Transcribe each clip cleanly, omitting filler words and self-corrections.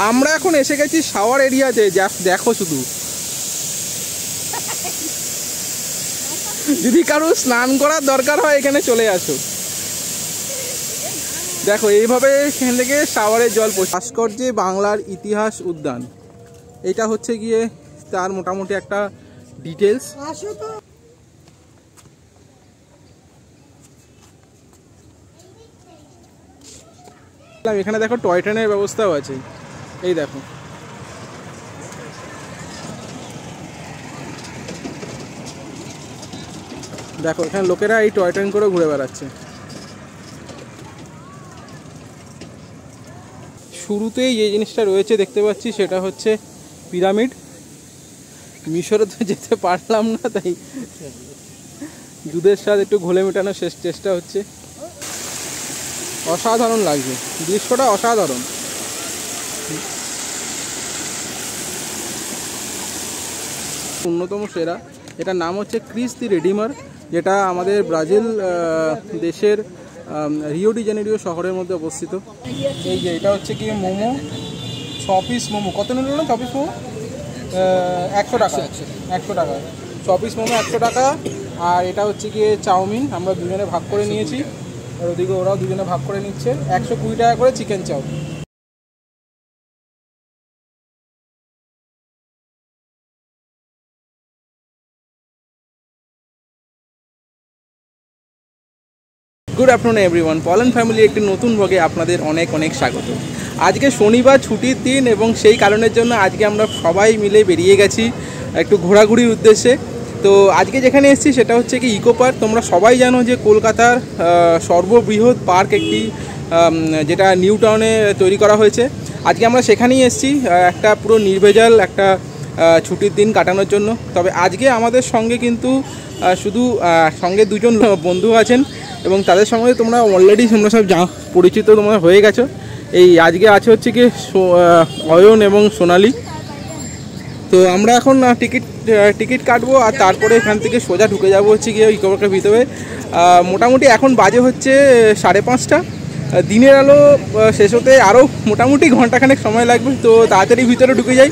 আমরা এখন এসে গেছি শাওয়ার এরিয়াতে, দেখো শুধু। যদি কারো স্নান করার দরকার হয় এখানে চলে আসো। দেখো এইভাবে এখান থেকে শাওয়ারের জল পড়ছে। ভাস্কর্যে বাংলার ইতিহাস উদ্যান, এটা হচ্ছে গিয়ে তার মোটামুটি একটা ডিটেলস। এখানে দেখো টয় ট্রেনের ব্যবস্থাও আছে, এই দেখো। দেখো এখানে লোকেরা এই টয় ট্রেন করে ঘুরে বেড়াচ্ছে। শুরুতেই যে জিনিসটা রয়েছে দেখতে পাচ্ছি সেটা হচ্ছে পিরামিড। মিশরে তো যেতে পারলাম না, তাই দুধের স্বাদ একটু ঘোলে মেটানোর চেষ্টা হচ্ছে। অসাধারণ লাগছে, দৃশ্যটা অসাধারণ। অন্যতম সেরা, এটার নাম হচ্ছে ক্রিস দি রেডিমার, যেটা আমাদের ব্রাজিল দেশের রিও ডি জেনেরিও শহরের মধ্যে অবস্থিত। এই যে এটা হচ্ছে কি মোমো, 6 পিস মোমো। কত নিল না? 6 পিস মোমো 100 টাকা। 100 টাকা 6 পিস মোমো 100 টাকা। আর এটা হচ্ছে গিয়ে চাউমিন, আমরা দুজনে ভাগ করে নিয়েছি, আর ওদিকে ওরাও দুজনে ভাগ করে নিচ্ছে। 120 টাকা করে chicken chow. Good afternoon everyone, পলন ফ্যামিলি একটি নতুন ব্লগে আপনাদের অনেক অনেক স্বাগত। আজকে শনিবার, ছুটির দিন, এবং সেই কারণের জন্য আজকে আমরা সবাই মিলে বেরিয়ে গেছি একটু ঘোরাঘুরির উদ্দেশ্যে। তো আজকে যেখানে এসেছি সেটা হচ্ছে কি ইকো পার্ক। তোমরা সবাই জানো যে কলকাতার সর্ববৃহৎ পার্ক একটি, যেটা নিউ টাউনে তৈরি করা হয়েছে। আজকে আমরা সেখানেই এসেছি একটা পুরো নির্ভেজাল একটা ছুটির দিন কাটানোর জন্য। তবে আজকে আমাদের সঙ্গে কিন্তু শুধু সঙ্গে দুজন বন্ধু আছেন, এবং তাদের সঙ্গে তোমরা অলরেডি তোমরা সব পরিচিত তোমরা হয়ে গেছো। এই আজকে আছে হচ্ছে কি অয়ন এবং সোনালি। তো আমরা এখন টিকিট কাটবো, আর তারপরে এখান থেকে সোজা ঢুকে যাবো হচ্ছে গিয়ে ইকো পার্কের ভিতরে। মোটামুটি এখন বাজে হচ্ছে 5:30। দিনের আলো শেষ হতে আরও মোটামুটি ঘন্টাখানেক সময় লাগবে। তো তাড়াতাড়ি ভিতরে ঢুকে যাই,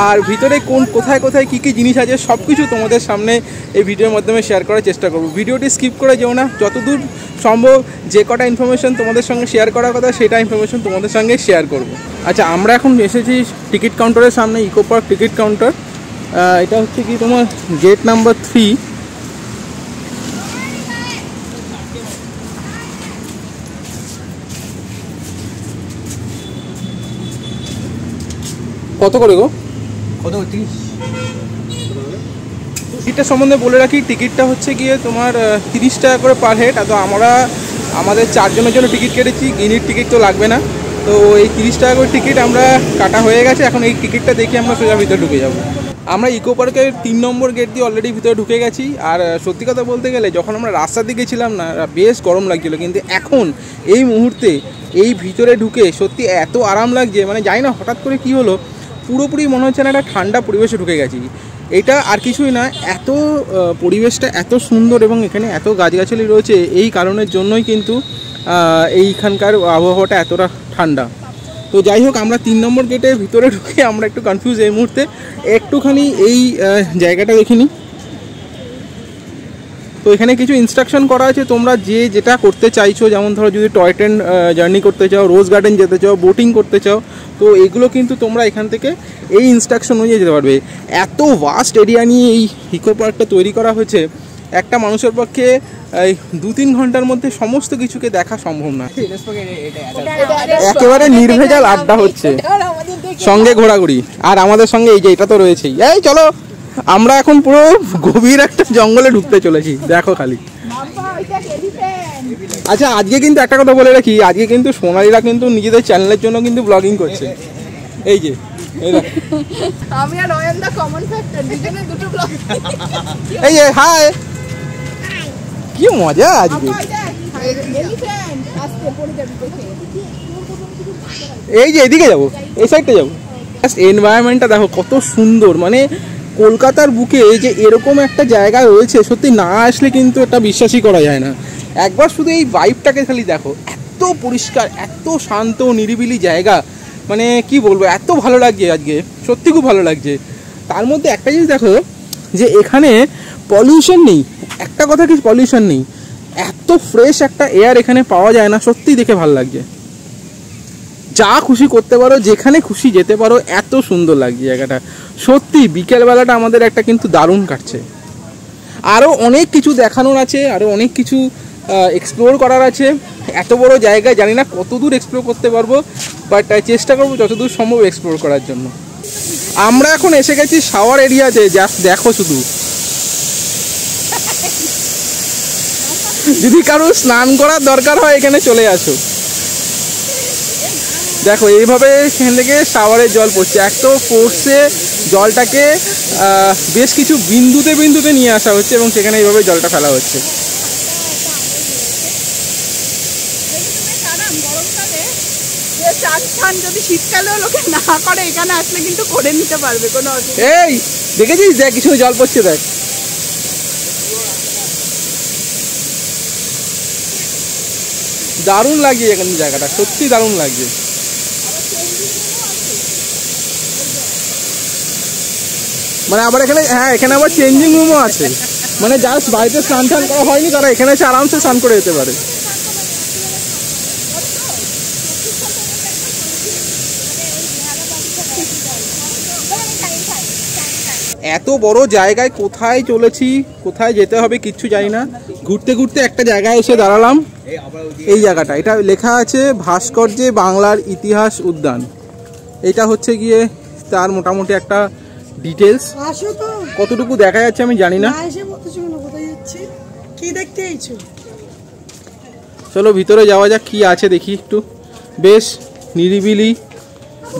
আর ভিতরে কোথায় কোথায় কী কী জিনিস আছে সব কিছু তোমাদের সামনে এই ভিডিওর মাধ্যমে শেয়ার করার চেষ্টা করব। ভিডিওটি স্কিপ করে যেও না, যতদূর সম্ভব যে কটা ইনফরমেশন তোমাদের সঙ্গে শেয়ার করার কথা সেটা ইনফরমেশন তোমাদের সঙ্গে শেয়ার করব। আচ্ছা, আমরা এখন এসেছি টিকিট কাউন্টারের সামনে, ইকো পার্ক টিকিট কাউন্টার। এটা হচ্ছে কি তোমার গেট নাম্বার 3। কত করে গো? কত? 30। টিকিটটা সম্বন্ধে বলে রাখি, টিকিটটা হচ্ছে গিয়ে তোমার 30 টাকা করে পার হেড। তো আমরা আমাদের 4 জনের জন্য টিকিট কেটেছি, গিনির টিকিট তো লাগবে না। তো এই 30 টাকা করে টিকিট আমরা কাটা হয়ে গেছে। এখন এই টিকিটটা দেখে আমরা সোজা ভিতরে ঢুকে যাব। আমরা ইকো পার্কের 3 নম্বর গেট দিয়ে অলরেডি ভিতরে ঢুকে গেছি। আর সত্যি কথা বলতে গেলে যখন আমরা রাস্তার দিকে ছিলাম না, বেশ গরম লাগছিলো, কিন্তু এখন এই মুহূর্তে এই ভিতরে ঢুকে সত্যি এত আরাম লাগছে, মানে জানি না হঠাৎ করে কি হলো, পুরোপুরি মনে হচ্ছে না একটা ঠান্ডা পরিবেশে ঢুকে গেছি। এটা আর কিছুই না, এত পরিবেশটা এত সুন্দর এবং এখানে এত গাছগাছালি রয়েছে, এই কারণের জন্যই কিন্তু এইখানকার আবহাওয়াটা এতটা ঠান্ডা। তো যাই হোক, আমরা 3 নম্বর গেটের ভিতরে ঢুকে আমরা একটু কনফিউজ এই মুহূর্তে। একটুখানি এই জায়গাটা দেখিনি। তো এখানে কিছু ইনস্ট্রাকশন করা আছে, তোমরা যেটা করতে চাইছো, যেমন ধরো যদি টয় ট্রেন জার্নি করতে চাও, রোজ গার্ডেন যেতে চাও, বোটিং করতে চাও, তো এগুলো কিন্তু তোমরা এখান থেকে এই ইনস্ট্রাকশন অনুযায়ী যেতে পারবে। এত ভাস্ট এরিয়া নিয়ে এই ইকো পার্কটা তৈরি করা হয়েছে, একটা মানুষের পক্ষে 2-3 ঘন্টার মধ্যে সমস্ত কিছুকে দেখা সম্ভব না। একেবারে নির্ভেজাল আড্ডা হচ্ছে, সঙ্গে ঘোরাঘুরি, আর আমাদের সঙ্গে এই যে এটা তো রয়েছেই। এই চলো, আমরা এখন পুরো গভীর একটা জঙ্গলে ঢুকতে চলেছি, দেখো খালি। আচ্ছা, আজকে কিন্তু একটা কথা বলে রাখি, আজকে কিন্তু সোনালীরা কিন্তু নিজেদের চ্যানেলের জন্য কিন্তু ব্লগিং করছে। এই যে আমি আর অয়ন দা কমন ফ্যাক্টর, দুজনে দুটো ব্লগ। এই যে হাই, কি মজা আজকে। এই যে এদিকে যাবো, এই সাইডটা যাবো। এনভায়রনমেন্টটা দেখো কত সুন্দর, মানে কলকাতার বুকে যে এরকম একটা জায়গা রয়েছে, সত্যি না আসলে কিন্তু এটা বিশ্বাসই করা যায় না। একবার শুধু এই ভাইবটাকে খালি দেখো, এত পরিষ্কার, এত শান্ত নিরিবিলি জায়গা, মানে কি বলবো, এত ভালো লাগছে আজকে, সত্যি খুব ভালো লাগছে। তার মধ্যে একটা জিনিস দেখো যে এখানে পলিউশন নেই, একটা কথা কি পলিউশন নেই, এত ফ্রেশ একটা এয়ার এখানে পাওয়া যায় না, সত্যি দেখে ভালো লাগছে। যা খুশি করতে পারো, যেখানে খুশি যেতে পারো, এত সুন্দর লাগছে জায়গাটা। সত্যি বিকেলবেলাটা আমাদের একটা কিন্তু দারুণ কাটছে। আরও অনেক কিছু দেখানোর আছে, আরও অনেক কিছু এক্সপ্লোর করার আছে। এত বড় জায়গায় জানি না কত দূর এক্সপ্লোর করতে পারবো, বাট চেষ্টা করবো যতদূর সম্ভব এক্সপ্লোর করার জন্য। আমরা এখন এসে গেছি শাওয়ার এরিয়াতে, জাস্ট দেখো শুধু। যদি কারো স্নান করার দরকার হয় এখানে চলে আসো। দেখো এইভাবে এখান থেকে শাওয়ারের জল পড়ছে, এত ফোর্সে জলটাকে বেশ কিছু বিন্দুতে বিন্দুতে নিয়ে আসা হচ্ছে এবং সেখানে এইভাবে জলটা ফেলা হচ্ছে। যদি শীতকালেও লোকে না করে, এখানে আসলে কিন্তু করে নিতে পারবে, কোনো অসুবিধা। এই দেখেছিস, দেখ কিছু জল পড়ছে, দেখ। দারুণ লাগছে এখানে জায়গাটা, সত্যি দারুণ লাগছে। মানে আবার এখানে, হ্যাঁ এখানে আবার চেঞ্জিং রুমও আছে, মানে জাস্ট বাড়িতে স্নান টান করা হয়নি তারা এখানে এসে আরামসে স্নান করে যেতে পারে। এত বড় জায়গায় কোথায় চলেছি, কোথায় যেতে হবে কিচ্ছু জানি না। ঘুরতে ঘুরতে একটা জায়গায় এসে দাঁড়ালাম, এই জায়গাটা, এটা লেখা আছে ভাস্কর্যে বাংলার ইতিহাস উদ্যান। এটা হচ্ছে গিয়ে তার মোটামুটি একটা ডিটেলস। কতটুকু দেখা যাচ্ছে আমি জানি না। চলো ভিতরে যাওয়া যাক, কি আছে দেখি একটু। বেশ নিরিবিলি,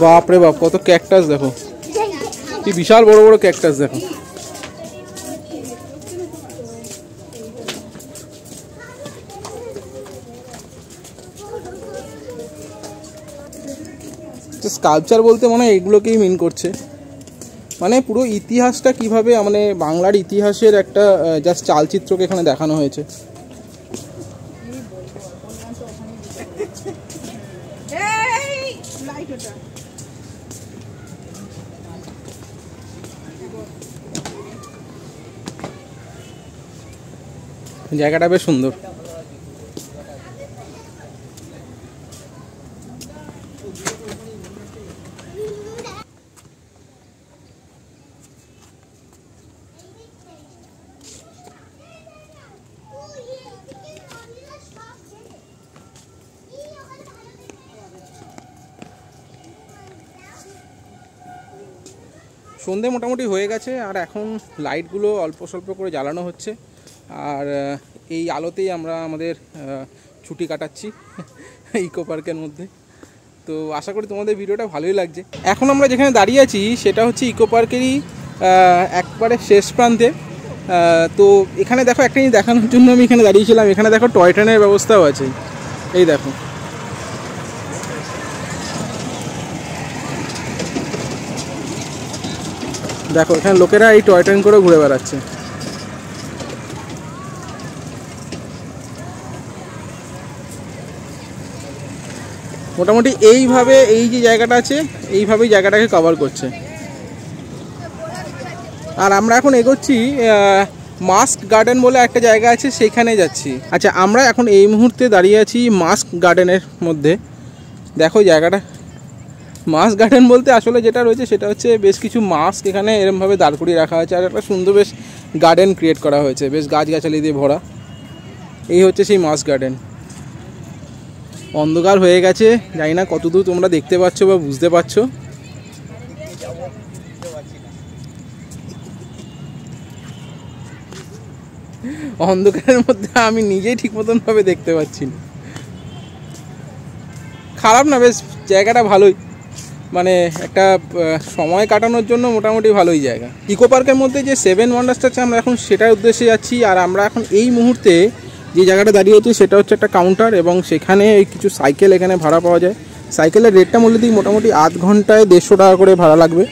বাপরে বাপ কত ক্যাকটাস দেখো, কি বিশাল বড় বড় ক্যাকটাস দেখো। স্কাল্পচার বলতে মনে হয় এগুলোকেই মিন করছে, মানে পুরো ইতিহাসটা কিভাবে, মানে বাংলার ইতিহাসের একটা জাস্ট চালচিত্রকে এখানে দেখানো হয়েছে। জায়গাটা বেশ সুন্দর। সন্ধে মোটামুটি হয়ে গেছে, আর এখন লাইটগুলো অল্প স্বল্প করে জ্বালানো হচ্ছে, আর এই আলোতেই আমরা আমাদের ছুটি কাটাচ্ছি ইকো পার্কের মধ্যে। তো আশা করি তোমাদের ভিডিওটা ভালোই লাগছে। এখন আমরা যেখানে দাঁড়িয়ে আছি সেটা হচ্ছে ইকো পার্কেরই একবারে শেষ প্রান্তে। তো এখানে দেখো একটা জিনিস দেখানোর জন্য আমি এখানে দাঁড়িয়েছিলাম, এখানে দেখো টয় ট্রেনের ব্যবস্থাও আছে, এই দেখো। দেখো এখানে লোকেরা এই টয় ট্রেন করে ঘুরে বেড়াচ্ছে। মোটামুটি এইভাবে এই যে জায়গাটা আছে এইভাবেই জায়গাটাকে কভার করছে। আর আমরা এখন এগোচ্ছি মাস্ক গার্ডেন বলে একটা জায়গা আছে, সেখানে যাচ্ছি। আচ্ছা, আমরা এখন এই মুহূর্তে দাঁড়িয়ে আছি মাস্ক গার্ডেনের মধ্যে। দেখো জায়গাটা, মাস্ক গার্ডেন বলতে আসলে যেটা রয়েছে সেটা হচ্ছে বেশ কিছু মাস্ক এখানে এরমভাবে দাঁড় করিয়ে রাখা হয়েছে, আর একটা সুন্দর বেশ গার্ডেন ক্রিয়েট করা হয়েছে, বেশ গাছগাছালি দিয়ে ভরা। এই হচ্ছে সেই মাস্ক গার্ডেন। অন্ধকার হয়ে গেছে, জানি না কতদূর তোমরা দেখতে পাচ্ছ বা বুঝতে পারছো। অন্ধকারের মধ্যে আমি নিজেই ঠিক মতন ভাবে দেখতে পাচ্ছি না। খারাপ না, বেশ জায়গাটা ভালোই, মানে একটা সময় কাটানোর জন্য মোটামুটি ভালোই জায়গা। ইকো পার্কের মধ্যে যে 7 ওয়ান্ডার্সটা আছে আমরা এখন সেটার উদ্দেশ্যে যাচ্ছি। আর আমরা এখন এই মুহূর্তে যে জায়গাটা দাঁড়িয়ে আছি সেটা হচ্ছে একটা কাউন্টার, এবং সেখানে কিছু সাইকেল এখানে ভাড়া পাওয়া যায়। সাইকেলের রেটটা মূল্য দিই মোটামুটি আধ ঘন্টায় 150 টাকা করে ভাড়া লাগবে।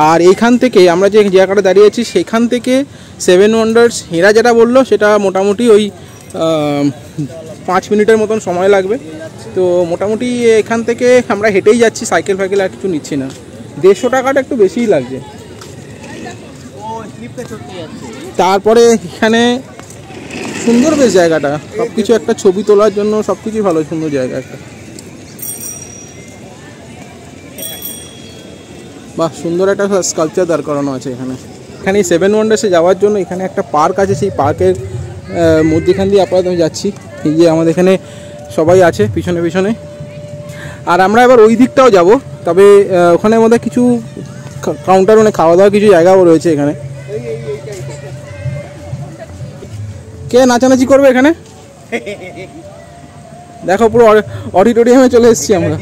আর এইখান থেকে আমরা যে জায়গাটা দাঁড়িয়ে আছি সেখান থেকে 7 ওয়ান্ডার্স এরা যেটা বললো সেটা মোটামুটি ওই 5 মিনিটের মতন সময় লাগবে। তো মোটামুটি এখান থেকে আমরা হেঁটেই যাচ্ছি, সাইকেল ফাইকেল আর কিছু নিচ্ছি না। 150 টাকাটা একটু বেশিই লাগছে। তারপরে এখানে সুন্দর বেশ জায়গাটা, সব কিছু একটা ছবি তোলার জন্য সব কিছুই ভালো, সুন্দর জায়গা একটা। বাহ, সুন্দর একটা স্কাল্পচার দাঁড় করানো আছে এখানে। এখানে 7 ওয়ান্ডার্সে যাওয়ার জন্য এখানে একটা পার্ক আছে, সেই পার্কের মধ্যেখান দিয়ে আপাতত আমি যাচ্ছি। এই যে আমাদের এখানে সবাই আছে পিছনে পিছনে, আর আমরা এবার ওই দিকটাও যাব। তবে ওখানে আমাদের কিছু কাউন্টার, মানে খাওয়া দাওয়ার কিছু জায়গাও রয়েছে এখানে। কে নাচানাচি করবে এখানে? দেখো পুরো অডিটোরিয়ামে চলে এসেছি আমরা।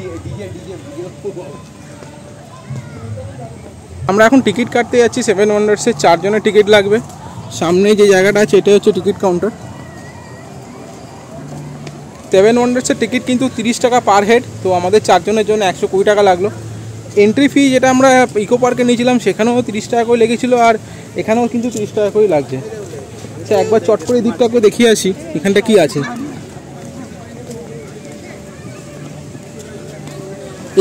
আমরা এখন টিকিট কাটতে যাচ্ছি 7 ওয়ান্ডার্সের। 4 জনের টিকিট লাগবে। সামনে যে জায়গাটা আছে এটা হচ্ছে টিকিট কাউন্টার। 7 ওয়ান্ডার্সের টিকিট কিন্তু 30 টাকা পার হেড। তো আমাদের 4 জনের জন্য 120 টাকা লাগলো। এন্ট্রি ফি যেটা আমরা ইকো পার্কে নিয়েছিলাম সেখানেও 30 টাকা করে লেগেছিলো, আর এখানেও কিন্তু 30 টাকা করেই লাগছে। আচ্ছা, একবার চট করে দিকটা করে দেখিয়ে আসি এখানটা কি আছে।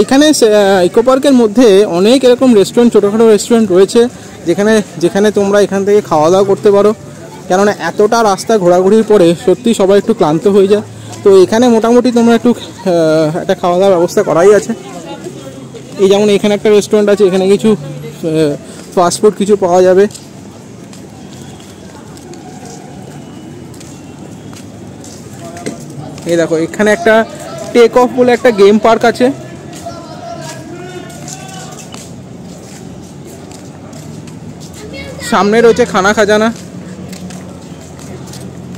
এখানে ইকো পার্কের মধ্যে অনেক এরকম রেস্টুরেন্ট, ছোটোখাটো রেস্টুরেন্ট রয়েছে, যেখানে তোমরা এখান থেকে খাওয়া দাওয়া করতে পারো। কেননা এতটা রাস্তা ঘোরাঘুরির পরে সত্যি সবাই একটু ক্লান্ত হয়ে যায়। তো এখানে মোটামুটি তোমরা একটু একটা খাওয়া দাওয়ার ব্যবস্থা করাই আছে। এই যেমন এখানে একটা রেস্টুরেন্ট আছে, এখানে কিছু ফাস্টফুড কিছু পাওয়া যাবে। এই দেখো এখানে একটা টেক অফ বলে একটা গেম পার্ক আছে। সামনে রয়েছে খানা খাজানা।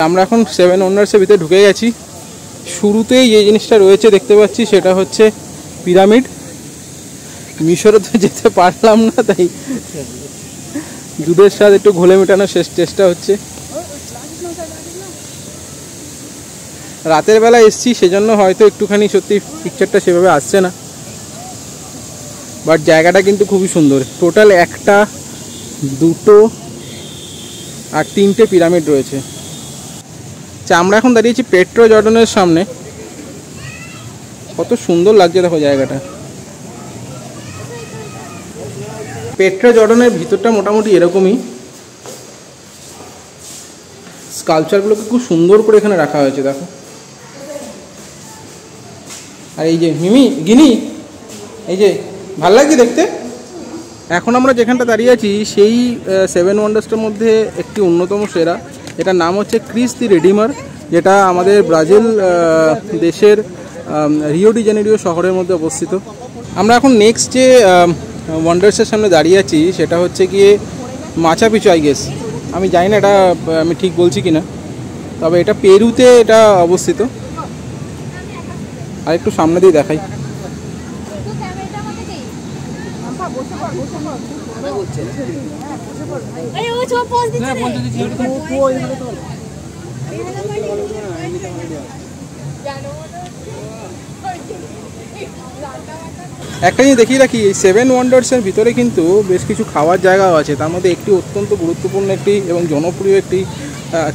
আমরা এখন 7 ওয়ান্ডার্সের ভিতরে ঢুকে গেছি। শুরুতেই যে জিনিসটা রয়েছে দেখতে পাচ্ছি সেটা হচ্ছে পিরামিড। মিশরে তো যেতে পারলাম না, তাই দুধের সাথে একটু ঘোলে মেটানোর চেষ্টা হচ্ছে। রাতের বেলা এসছি সেজন্য হয়তো একটুখানি সত্যি পিকচারটা সেভাবে আসছে না, বাট জায়গাটা কিন্তু খুবই সুন্দর। টোটাল 1, 2 আর 3টে পিরামিড রয়েছে। আচ্ছা, আমরা এখন দাঁড়িয়েছি পেট্রো জর্ডানের সামনে। কত সুন্দর লাগছে দেখো জায়গাটা। পেট্রো জর্ডানের ভিতরটা মোটামুটি এরকমই। স্কাল্পচারগুলোকে খুব সুন্দর করে এখানে রাখা হয়েছে দেখো। আর এই যে গিনি, এই যে ভাল লাগছে দেখতে। এখন আমরা যেখানটা দাঁড়িয়ে আছি সেই 7 ওয়ান্ডার্সটার মধ্যে একটি অন্যতম সেরা, এটার নাম হচ্ছে ক্রিস দি রেডিমার, যেটা আমাদের ব্রাজিল দেশের রিও ডি জেনেরিও শহরের মধ্যে অবস্থিত। আমরা এখন নেক্সট যে ওয়ান্ডার্সের সামনে দাঁড়িয়ে আছি সেটা হচ্ছে গিয়ে মাচু পিচু, আই গেস। আমি জানি না এটা আমি ঠিক বলছি কি না, তবে এটা পেরুতে এটা অবস্থিত। আর একটু সামনে দিয়ে দেখাই। একটা জিনিস দেখিয়ে রাখি, এই 7 ওয়ান্ডার্সের ভিতরে কিন্তু বেশ কিছু খাওয়ার জায়গাও আছে। তার মধ্যে একটি অত্যন্ত গুরুত্বপূর্ণ একটি এবং জনপ্রিয় একটি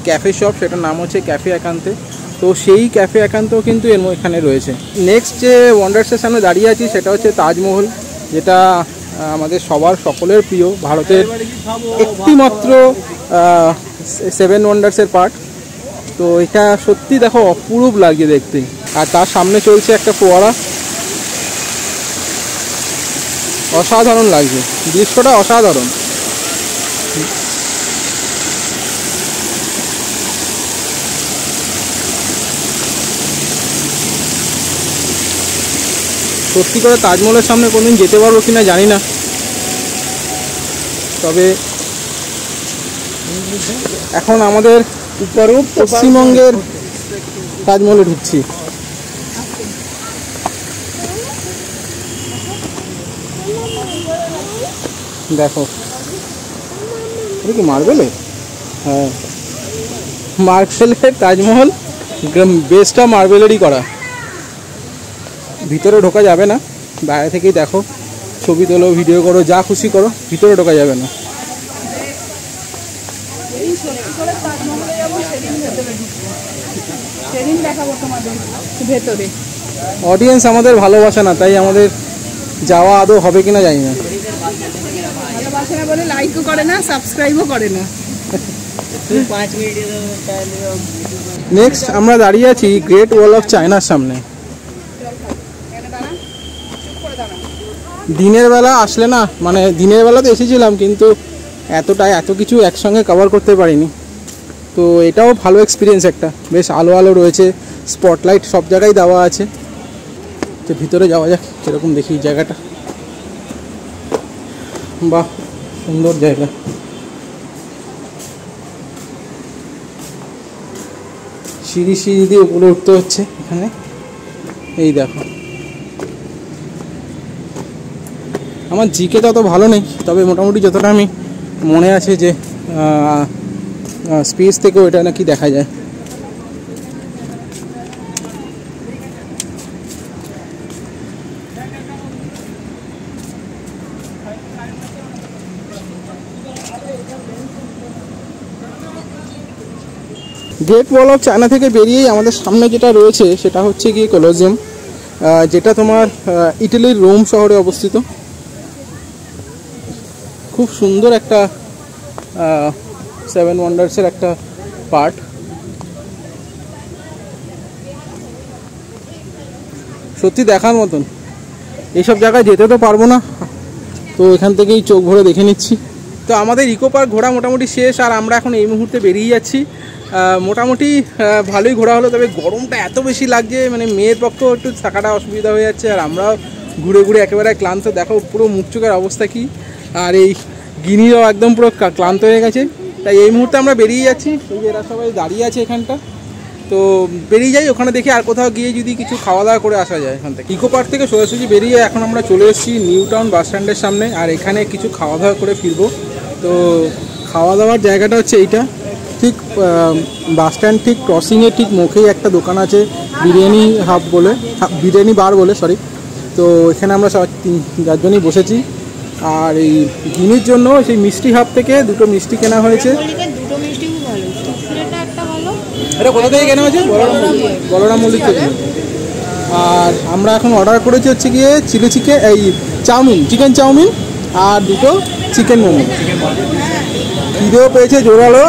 ক্যাফে শপ, সেটার নাম হচ্ছে ক্যাফে একান্তে। তো সেই ক্যাফে একান্তও কিন্তু এখানে রয়েছে। নেক্সট যে ওয়ান্ডার্সের সামনে দাঁড়িয়ে আছি সেটা হচ্ছে তাজমহল, যেটা আমাদের সকলের প্রিয়, ভারতের একটিমাত্র 7 ওয়ান্ডার্সের পার্ট। তো এটা সত্যি দেখো অপূর্ব লাগছে দেখতে। আর তার সামনে চলছে একটা ফোয়ারা, অসাধারণ লাগছে দৃশ্যটা, অসাধারণ। সত্যি করে তাজমহলের সামনে কোনদিন যেতে পারবো কিনা জানি না, তবে এখন আমাদের পশ্চিমবঙ্গের তাজমহলে ঢুকছি। দেখো এটা কি মার্বেলে? হ্যাঁ, মার্বেলের তাজমহল, বেসটা মার্বেলেরই করা। ভিতরে ঢোকা যাবে না, বাইরে থেকেই দেখো, ছবি তোলো, ভিডিও করো, যা খুশি করো, ভিতরে ঢোকা যাবে না। সেদিন দেখাবো তোমাদের ভেতরে। অডিয়েন্স আমাদের ভালোবাসে না, তাই আমাদের যাওয়া আদৌ হবে কিনা জানি না। ভালোবাসে না বলে লাইকও করে না, সাবস্ক্রাইবও করে না। নেক্সট আমরা দাঁড়িয়ে আছি গ্রেট ওয়াল অফ চায়নার সামনে। দিনের বেলা আসলে না, মানে দিনের বেলা তো এসেছিলাম কিন্তু এত কিছু একসঙ্গে কভার করতে পারিনি। তো এটাও ভালো এক্সপিরিয়েন্স একটা, বেশ আলো আলো রয়েছে, স্পটলাইট সব জায়গায় দেওয়া আছে। তো ভিতরে যাওয়া যাক কীরকম দেখি জায়গাটা। বাহ, সুন্দর জায়গা। সিঁড়ি দিয়ে উপরে উঠতে হচ্ছে এখানে। এই দেখো, আমার জিকে তত ভালো নেই, তবে মোটামুটি যতটা আমি মনে আছে যে স্পেস থেকেও এটা নাকি দেখা যায়। গ্রেট ওয়াল অফ চায়না থেকে বেরিয়েই আমাদের সামনে যেটা রয়েছে সেটা হচ্ছে গিয়ে কলোজিয়াম, যেটা তোমার ইটালির রোম শহরে অবস্থিত। খুব সুন্দর একটা 7 ওয়ান্ডার্সের একটা পার্ট। সত্যি দেখার মতন। এইসব জায়গায় যেতে তো পারবো না, তো এখান থেকেই চোখ ভরে দেখে নিচ্ছি। তো আমাদের ইকো পার্ক ঘোরা মোটামুটি শেষ, আর আমরা এখন এই মুহূর্তে বেরিয়ে যাচ্ছি। মোটামুটি ভালোই ঘোরা হলো, তবে গরমটা এত বেশি লাগছে, মানে মেয়ের পক্ষেও একটু থাকাটা অসুবিধা হয়ে যাচ্ছে। আর আমরাও ঘুরে ঘুরে একেবারে ক্লান্ত, দেখো পুরো মুখ চোখের অবস্থা কী। আর এই গিনিও একদম পুরো ক্লান্ত হয়ে গেছে, তাই এই মুহূর্তে আমরা বেরিয়ে যাচ্ছি। এই যে এরা সবাই দাঁড়িয়ে আছে এখানটা, তো বেরিয়ে যাই ওখানে দেখি আর কোথাও গিয়ে যদি কিছু খাওয়া দাওয়া করে আসা যায় এখান থেকে। ইকো পার্ক থেকে সোজাসুজি বেরিয়ে এখন আমরা চলে এসেছি নিউ টাউন বাস স্ট্যান্ডের সামনে, আর এখানে কিছু খাওয়া দাওয়া করে ফিরবো। তো খাওয়া দাওয়ার জায়গাটা হচ্ছে এইটা, ঠিক বাস স্ট্যান্ড ঠিক ক্রসিংয়ের ঠিক মুখেই একটা দোকান আছে, বিরিয়ানি হাব বলে, বিরিয়ানি বার বলে সরি। তো এখানে আমরা সবাই 4জনই বসেছি। আর এই গিনির জন্য সেই মিষ্টি হাব থেকে 2টো মিষ্টি কেনা হয়েছে। এটা কোথা থেকে কেনা হয়েছে? বলরাম মল্লিক থেকে। আর আমরা এখন অর্ডার করেছি হচ্ছে গিয়ে চিলি চিকেন, এই চাউমিন, চিকেন চাউমিন, আর 2টো চিকেন মোমো। খিদেও পেয়েছে জোরালো,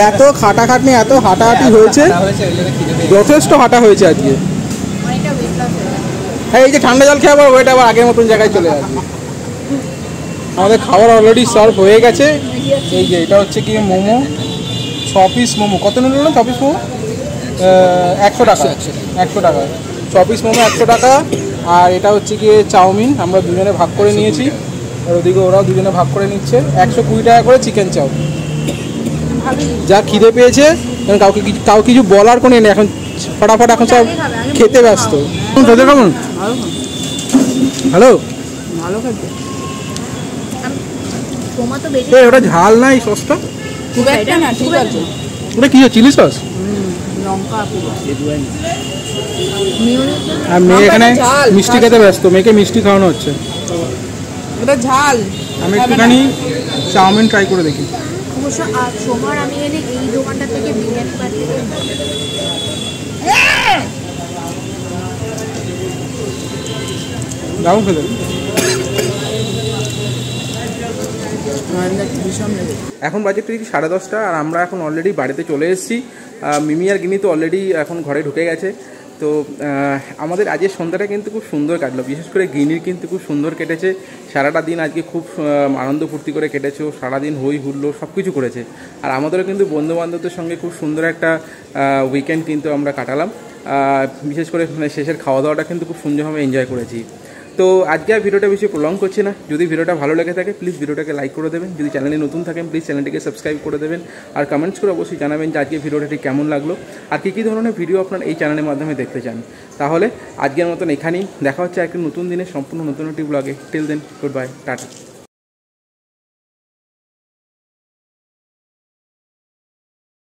এত খাটাখাটনি এত হাঁটাহাঁটি হয়েছে, যথেষ্ট হাঁটা হয়েছে আজকে। হ্যাঁ, এই যে ঠান্ডা জল খেয়ে আবার ওইটা আবার আগের মতন জায়গায় চলে আসবে। আমাদের খাবার অলরেডি সার্ভ হয়ে গেছে। এই যে এটা হচ্ছে কি মোমো, 6 পিস মোমো। কত নিল না 6 পিস মোমো? 100 টাকা। 100 টাকা 6 পিস মোমো, 100 টাকা। আর এটা হচ্ছে গিয়ে চাউমিন, আমরা দুজনে ভাগ করে নিয়েছি, আর ওদিকে ওরাও দুজনে ভাগ করে নিচ্ছে। 120 টাকা করে চিকেন চাউ। যা খিদে পেয়েছে, কারণ কাউ কিছু বলার কোনো নেই, এখন ফটাফট এখন সব খেতে ব্যস্ত। খেতে কেমন? হ্যালো, ভালো খেতে। ওটা ঝাল না এই সসটা? খুব একটা না, ঠিক আছে। ওটা কি চিলি সস? লঙ্কা। আর মেয়ে এখানে মিষ্টি খেতে ব্যস্ত, মেয়েকে মিষ্টি খাওয়ানো হচ্ছে। ওটা ঝাল। আমি একটুখানি চাউমিন ট্রাই করে দেখি। অবশ্য সোমবার আমি এনে এই দোকানটা থেকে বিরিয়ানি পাঠিয়ে দারুণ খেতে। এখন বাজে ঠিক 10:30, আর আমরা এখন অলরেডি বাড়িতে চলে এসেছি। মিমি আর গিনি তো অলরেডি এখন ঘরে ঢুকে গেছে। তো আমাদের আজকের সন্ধ্যাটা কিন্তু খুব সুন্দর কাটলো, বিশেষ করে গিনির কিন্তু খুব সুন্দর কেটেছে। সারাটা দিন আজকে খুব আনন্দ ফুর্তি করে কেটেছে, সারাদিন হই হুল্লো সব কিছু করেছে। আর আমাদেরও কিন্তু বন্ধুবান্ধবদের সঙ্গে খুব সুন্দর একটা উইকেন্ড কিন্তু আমরা কাটালাম। বিশেষ করে মানে শেষের খাওয়া দাওয়াটা কিন্তু খুব সুন্দরভাবে এনজয় করেছি। তো আজকে আর ভিডিওটা বেশি প্রলং করছি না। যদি ভিডিওটা ভালো লেগে থাকে প্লিজ ভিডিওটাকে লাইক করে দেবেন, যদি চ্যানেলে নতুন থাকেন প্লিজ চ্যানেলটিকে সাবস্ক্রাইব করে দেবেন, আর কমেন্টস করে অবশ্যই জানাবেন যে আজকে ভিডিওটা ঠিক কেমন লাগলো, আর কী ধরনের ভিডিও আপনারা এই চ্যানেলের মাধ্যমে দেখতে চান। তাহলে আজকের মতন এখানেই দেখা হচ্ছে একটা নতুন দিনে সম্পূর্ণ নতুন একটি ব্লগে। Till then, good bye, tata.